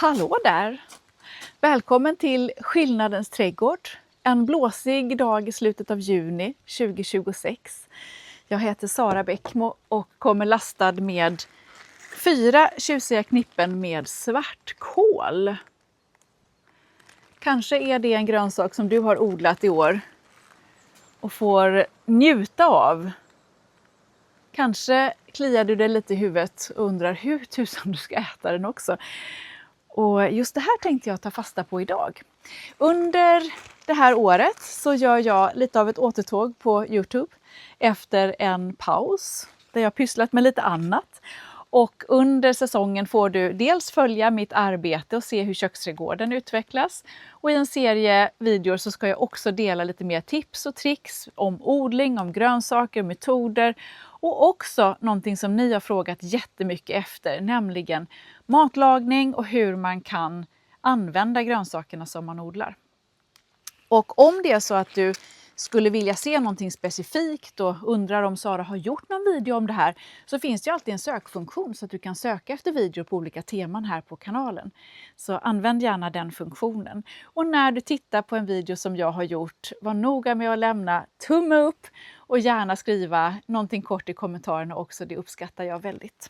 Hallå där! Välkommen till Skillnadens trädgård. En blåsig dag i slutet av juni 2026. Jag heter Sara Bäckmo och kommer lastad med 4 tjusiga knippen med svartkål. Kanske är det en grönsak som du har odlat i år och får njuta av. Kanske kliar du dig lite i huvudet och undrar hur tusan du ska äta den också. Och just det här tänkte jag ta fasta på idag. Under det här året så gör jag lite av ett återtåg på Youtube efter en paus där jag pysslat med lite annat. Och under säsongen får du dels följa mitt arbete och se hur köksträdgården utvecklas. Och i en serie videor så ska jag också dela lite mer tips och tricks om odling, om grönsaker, metoder och också någonting som ni har frågat jättemycket efter, nämligen matlagning och hur man kan använda grönsakerna som man odlar. Och om det är så att du skulle vilja se någonting specifikt och undrar om Sara har gjort någon video om det här, så finns det ju alltid en sökfunktion så att du kan söka efter videor på olika teman här på kanalen. Så använd gärna den funktionen. Och när du tittar på en video som jag har gjort, var noga med att lämna tumme upp och gärna skriva någonting kort i kommentarerna också, det uppskattar jag väldigt.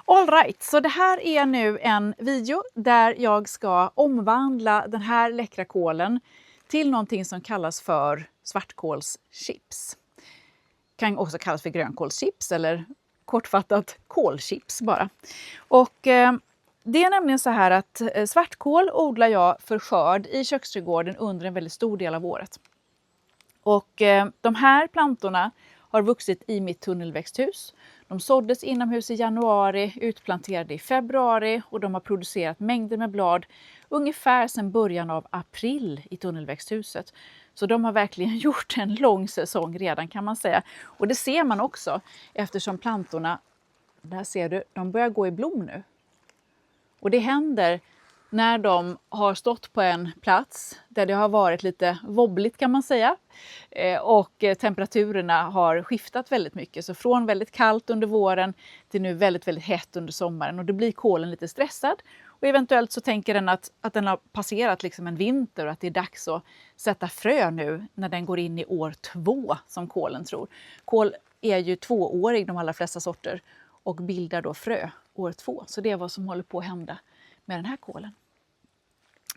All right, så det här är nu en video där jag ska omvandla den här läckra kålen till någonting som kallas för svartkålschips. Kan också kallas för grönkålschips eller kortfattat kålchips bara. Och det är nämligen så här att svartkål odlar jag för skörd i köksträdgården under en väldigt stor del av året. Och de här plantorna har vuxit i mitt tunnelväxthus. De såddes inomhus i januari, utplanterade i februari och de har producerat mängder med blad ungefär sedan början av april i tunnelväxthuset. Så de har verkligen gjort en lång säsong redan kan man säga. Och det ser man också eftersom plantorna, där ser du, de börjar gå i blom nu. Och det händer när de har stått på en plats där det har varit lite wobbligt kan man säga. Och temperaturerna har skiftat väldigt mycket. Så från väldigt kallt under våren till nu väldigt, väldigt hett under sommaren. Och då blir kålen lite stressad. Och eventuellt så tänker den att den har passerat liksom en vinter och att det är dags att sätta frö nu när den går in i år 2 som kålen tror. Kål är ju 2-årig de allra flesta sorter och bildar då frö år 2. Så det är vad som håller på att hända med den här kålen.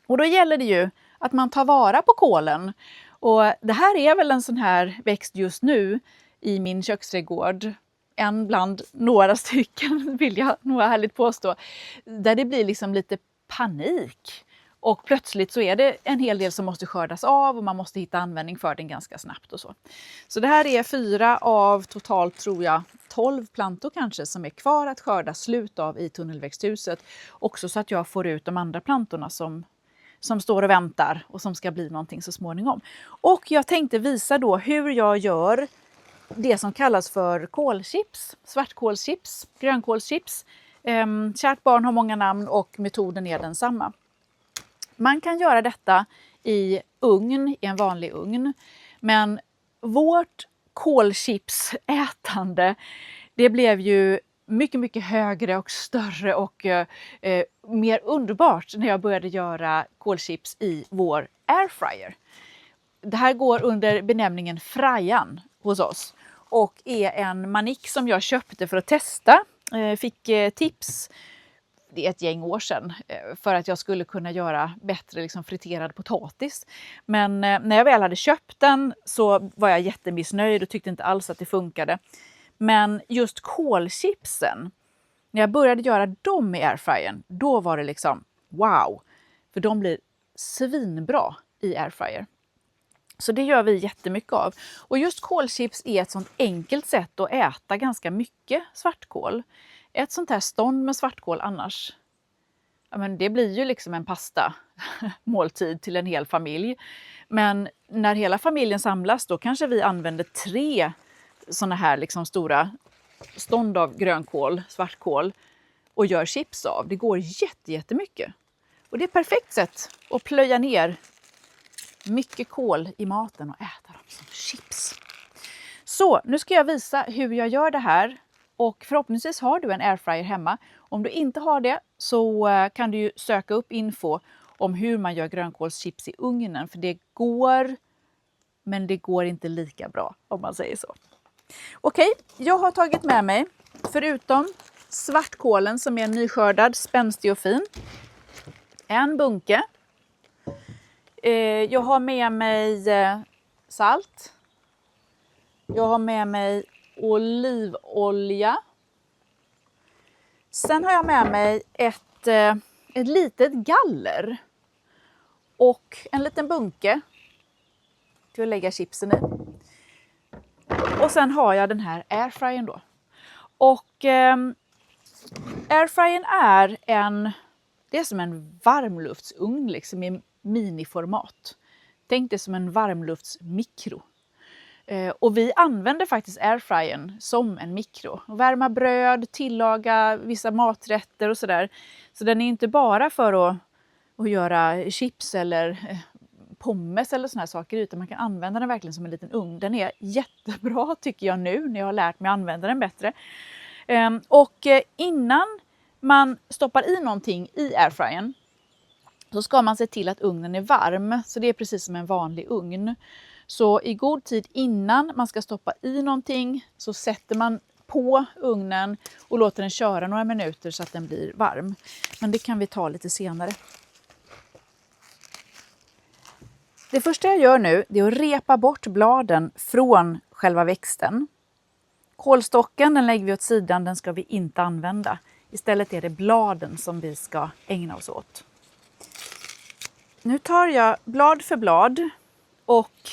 Och då gäller det ju att man tar vara på kålen. Och det här är väl en sån här växt just nu i min köksträdgård. En bland några stycken vill jag nog härligt påstå. Där det blir liksom lite panik. Och plötsligt så är det en hel del som måste skördas av och man måste hitta användning för den ganska snabbt och så. Så det här är 4 av totalt tror jag 12 plantor kanske som är kvar att skörda slut av i tunnelväxthuset. Också så att jag får ut de andra plantorna som står och väntar och som ska bli någonting så småningom. Och jag tänkte visa då hur jag gör det som kallas för kålchips, svartkålschips, grönkålschips. Kärt barn har många namn och metoden är densamma. Man kan göra detta i en vanlig ugn. Men vårt kålchipsätande, det blev ju mycket, mycket högre och större och mer underbart när jag började göra kålchips i vår airfryer. Det här går under benämningen Frajan hos oss och är en manik som jag köpte för att testa. Fick tips, det är ett gäng år sedan, för att jag skulle kunna göra bättre liksom friterad potatis. Men när jag väl hade köpt den så var jag jättemissnöjd och tyckte inte alls att det funkade. Men just kålchipsen, när jag började göra dem i airfryern, då var det liksom wow. För de blir svinbra i airfryer. Så det gör vi jättemycket av. Och just kålchips är ett sånt enkelt sätt att äta ganska mycket svartkål. Ett sånt här stånd med svartkål annars, ja men det blir ju liksom en pasta måltid till en hel familj. Men när hela familjen samlas då kanske vi använder 3 såna här liksom stora stånd av grönkål, svartkål och gör chips av. Det går jättemycket. Och det är ett perfekt sätt att plöja ner mycket kål i maten och äta dem som chips. Så nu ska jag visa hur jag gör det här Och förhoppningsvis har du en airfryer hemma. Om du inte har det så kan du ju söka upp info om hur man gör grönkålschips i ugnen. För det går, men det går inte lika bra om man säger så. Okej, jag har tagit med mig, förutom svartkålen som är nyskördad, spänstig och fin, en bunke. Jag har med mig salt. Jag har med mig olivolja. Sen har jag med mig ett litet galler. Och en liten bunke till att lägga chipsen i. Och sen har jag den här airfryern då. Och airfryern det är som en varmluftsugn liksom i miniformat. Tänk det som en varmluftsmikro. Och vi använder faktiskt airfryern som en mikro. Värma bröd, tillaga vissa maträtter och sådär. Så den är inte bara för att göra chips eller pommes eller såna här saker, utan man kan använda den verkligen som en liten ugn. Den är jättebra tycker jag nu när jag har lärt mig att använda den bättre. Och innan man stoppar i någonting i airfryern så ska man se till att ugnen är varm. Så det är precis som en vanlig ugn. Så i god tid innan man ska stoppa i någonting så sätter man på ugnen och låter den köra några minuter så att den blir varm. Men det kan vi ta lite senare. Det första jag gör nu är att repa bort bladen från själva växten. Kålstocken den lägger vi åt sidan, den ska vi inte använda. Istället är det bladen som vi ska ägna oss åt. Nu tar jag blad för blad och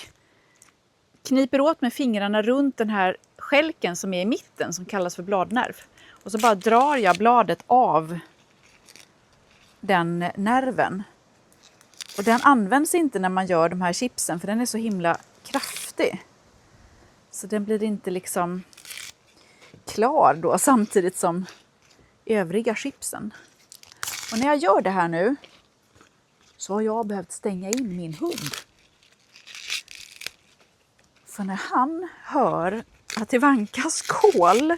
kniper åt med fingrarna runt den här skälken som är i mitten som kallas för bladnerv. Och så bara drar jag bladet av den nerven. Och den används inte när man gör de här chipsen för den är så himla kraftig. Så den blir inte liksom klar då samtidigt som övriga chipsen. Och när jag gör det här nu så har jag behövt stänga in min hund. För när han hör att det vankas kål,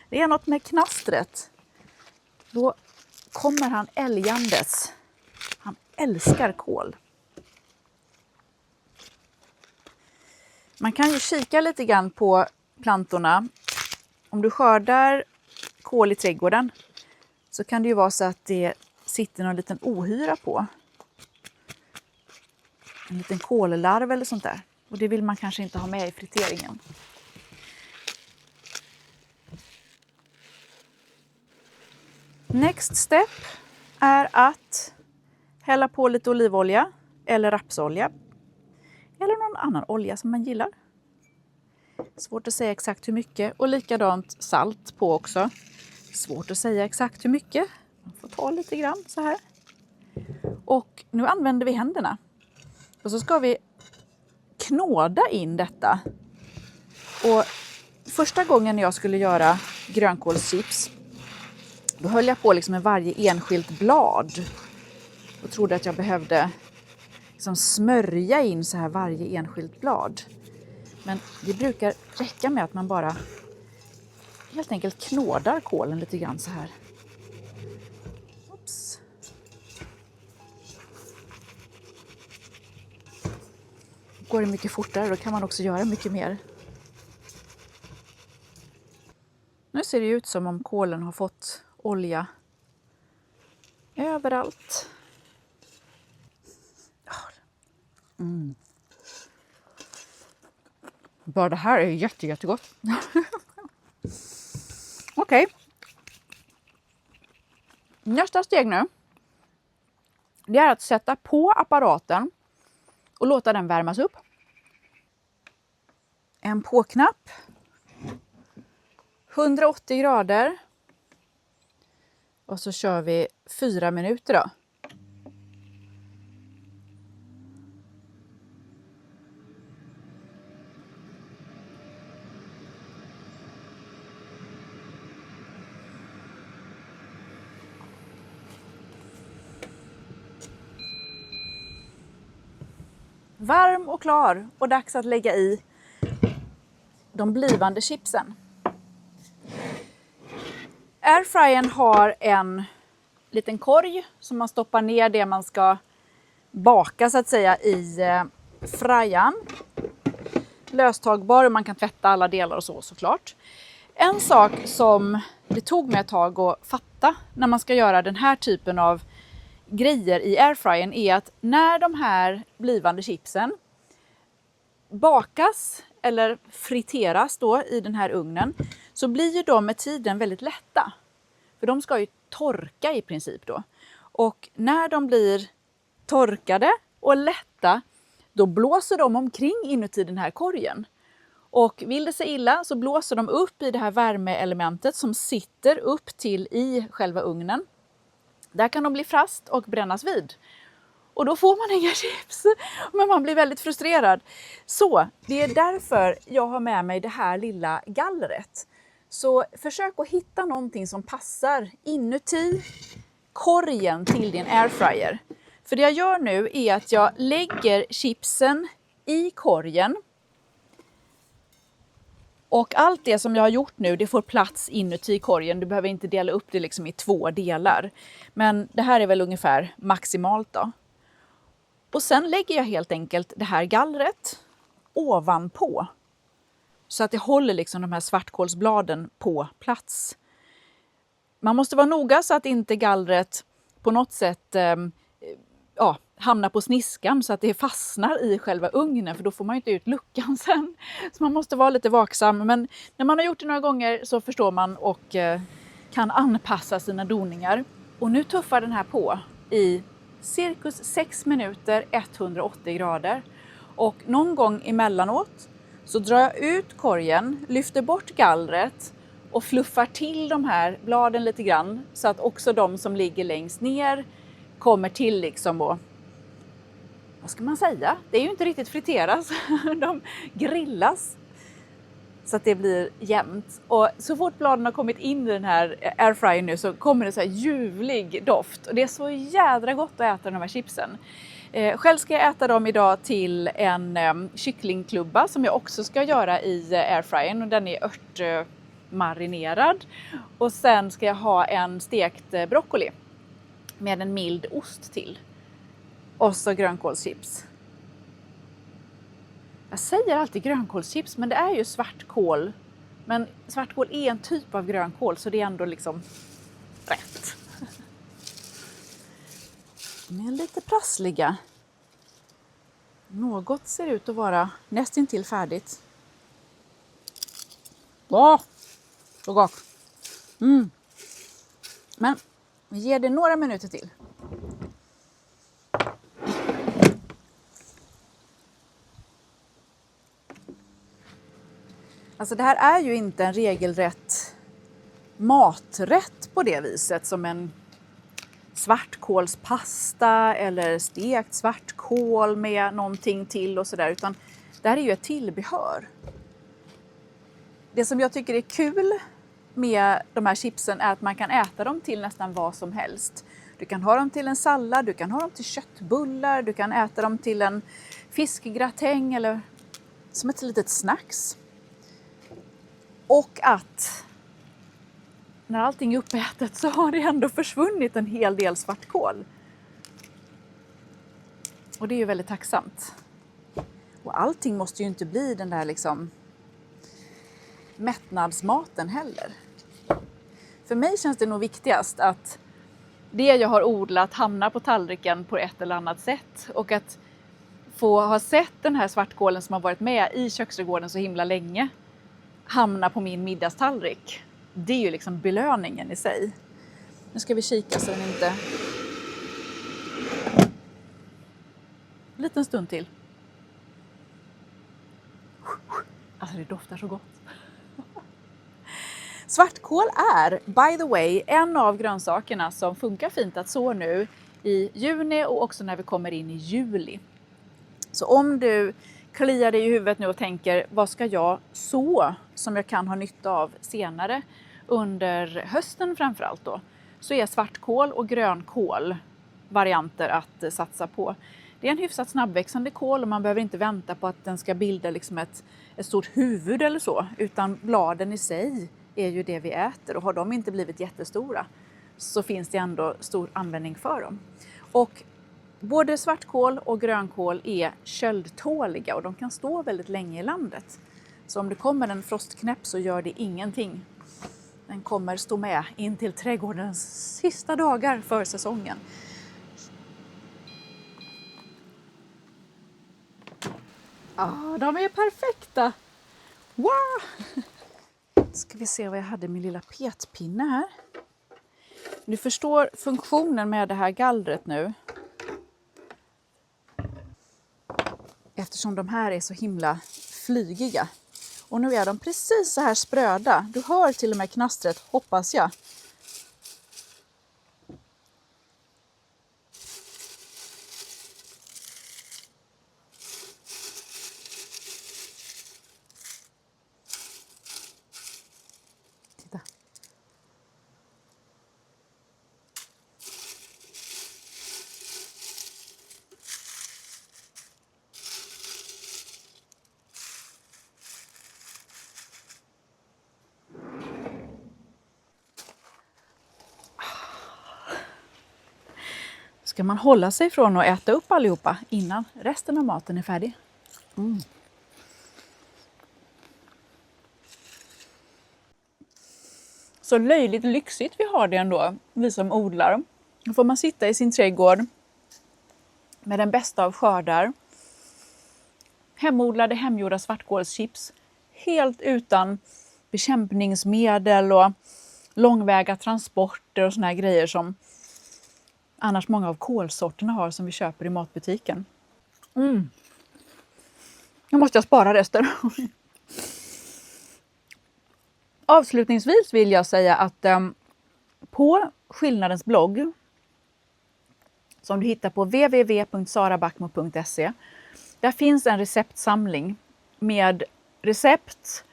det är något med knastret, då kommer han älgandes. Han älskar kål. Man kan ju kika lite grann på plantorna. Om du skördar kål i trädgården så kan det ju vara så att det sitter någon liten ohyra på. En liten kållarv eller sånt där. Och det vill man kanske inte ha med i friteringen. Next step är att hälla på lite olivolja eller rapsolja. Eller någon annan olja som man gillar. Svårt att säga exakt hur mycket. Och likadant salt på också. Svårt att säga exakt hur mycket. Man får ta lite grann så här. Och nu använder vi händerna. Och så ska vi knåda in detta. Och första gången jag skulle göra grönkålschips, då höll jag på liksom med varje enskilt blad. Och trodde att jag behövde liksom smörja in så här varje enskilt blad. Men det brukar räcka med att man bara helt enkelt knådar kålen lite grann så här. Oops. Går det mycket fortare, då kan man också göra mycket mer. Nu ser det ut som om kålen har fått olja överallt. Mm. Bara det här är jättegott. Okej. Nästa steg nu, det är att sätta på apparaten och låta den värmas upp. En på-knapp. 180 grader. Och så kör vi 4 minuter då. Varm och klar och dags att lägga i de blivande chipsen. Airfryern har en liten korg som man stoppar ner det man ska baka så att säga i frajan. Löstagbar och man kan tvätta alla delar och så såklart. En sak som det tog mig ett tag att fatta när man ska göra den här typen av grejer i airfryern är att när de här blivande chipsen bakas eller friteras då i den här ugnen så blir ju de med tiden väldigt lätta. För de ska ju torka i princip då. Och när de blir torkade och lätta då blåser de omkring inuti den här korgen. Och vill det sig illa så blåser de upp i det här värmeelementet som sitter upp till i själva ugnen. Där kan de bli fast och brännas vid. Och då får man inga chips. Men man blir väldigt frustrerad. Så det är därför jag har med mig det här lilla gallret. Så försök att hitta någonting som passar inuti korgen till din airfryer. För det jag gör nu är att jag lägger chipsen i korgen. Och allt det som jag har gjort nu, det får plats inuti korgen. Du behöver inte dela upp det liksom i 2 delar. Men det här är väl ungefär maximalt då. Och sen lägger jag helt enkelt det här gallret ovanpå. Så att det håller liksom de här svartkålsbladen på plats. Man måste vara noga så att inte gallret på något sätt hamnar på sniskan så att det fastnar i själva ugnen, för då får man ju inte ut luckan sen. Så man måste vara lite vaksam, men när man har gjort det några gånger så förstår man och kan anpassa sina doningar. Och nu tuffar den här på i cirkus 6 minuter 180 grader. Och någon gång emellanåt så drar jag ut korgen, lyfter bort gallret och fluffar till de här bladen lite grann så att också de som ligger längst ner kommer till liksom och vad ska man säga? Det är ju inte riktigt friteras. De grillas så att det blir jämnt. Och så fort bladen har kommit in i den här airfryern nu så kommer det så här ljuvlig doft. Och det är så jädra gott att äta de här chipsen. Själv ska jag äta dem idag till en kycklingklubba som jag också ska göra i airfryern. Och den är örtmarinerad. Och sen ska jag ha en stekt broccoli med en mild ost till. Och så grönkålschips. Jag säger alltid grönkålschips, men det är ju svartkål. Men svartkål är en typ av grönkål, så det är ändå liksom rätt. De är lite prassliga. Något ser ut att vara nästintill färdigt. Åh, så gott. Men vi ger det några minuter till. Alltså det här är ju inte en regelrätt maträtt på det viset som en svartkålspasta eller stekt svartkål med någonting till och sådär, utan det här är ju ett tillbehör. Det som jag tycker är kul med de här chipsen är att man kan äta dem till nästan vad som helst. Du kan ha dem till en sallad, du kan ha dem till köttbullar, du kan äta dem till en fiskgratäng eller som ett litet snacks. Och att när allting är uppätet så har det ändå försvunnit en hel del svartkål. Och det är ju väldigt tacksamt. Och allting måste ju inte bli den där liksom mättnadsmaten heller. För mig känns det nog viktigast att det jag har odlat hamnar på tallriken på ett eller annat sätt. Och att få ha sett den här svartkålen som har varit med i köksträdgården så himla länge hamna på min middagstallrik. Det är ju liksom belöningen i sig. Nu ska vi kika så den inte... En liten stund till. Alltså det doftar så gott. Svartkål är, by the way, en av grönsakerna som funkar fint att så nu i juni och också när vi kommer in i juli. Så om du kliar dig i huvudet nu och tänker, vad ska jag så som jag kan ha nytta av senare under hösten framförallt då, så är svartkål och grönkål varianter att satsa på. Det är en hyfsat snabbväxande kål och man behöver inte vänta på att den ska bilda liksom ett stort huvud eller så, utan bladen i sig är ju det vi äter, och har de inte blivit jättestora så finns det ändå stor användning för dem. Och både svartkål och grönkål är köldtåliga och de kan stå väldigt länge i landet. Så om det kommer en frostknäpp så gör det ingenting. Den kommer stå med in till trädgårdens sista dagar för säsongen. Ja, de är perfekta! Wow! Ska vi se vad jag hade min lilla petpinne här. Du förstår funktionen med det här gallret nu. Eftersom de här är så himla flygiga. Och nu är de precis så här spröda. Du hör till och med knastret, hoppas jag. Titta. Ska man hålla sig från att äta upp allihopa innan resten av maten är färdig. Så löjligt lyxigt vi har det ändå, vi som odlar. Då får man sitta i sin trädgård med den bästa av skördar. Hemodlade, hemgjorda svartkålschips. Helt utan bekämpningsmedel och långväga transporter och såna här grejer som annars många av kålsorterna har som vi köper i matbutiken. Nu måste jag spara resten. Avslutningsvis vill jag säga att på Skillnadens blogg, som du hittar på www.sarabackmo.se, där finns en receptsamling med recept,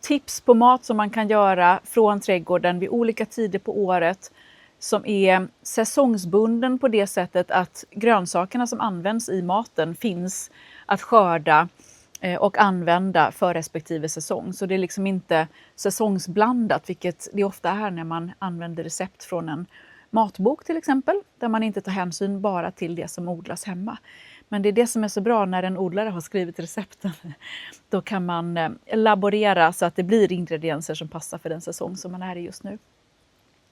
tips på mat som man kan göra från trädgården vid olika tider på året, som är säsongsbunden på det sättet att grönsakerna som används i maten finns att skörda och använda för respektive säsong. Så det är liksom inte säsongsblandat, vilket det ofta är när man använder recept från en matbok till exempel, där man inte tar hänsyn bara till det som odlas hemma. Men det är det som är så bra när en odlare har skrivit recepten. Då kan man laborera så att det blir ingredienser som passar för den säsong som man är i just nu.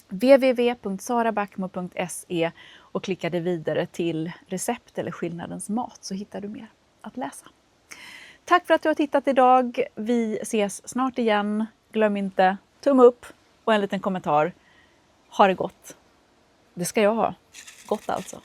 www.sarabackmo.se och klicka dig vidare till recept eller skillnadens mat så hittar du mer att läsa. Tack för att du har tittat idag. Vi ses snart igen. Glöm inte tumme upp och en liten kommentar. Ha det gott. Det ska jag ha. Gott alltså.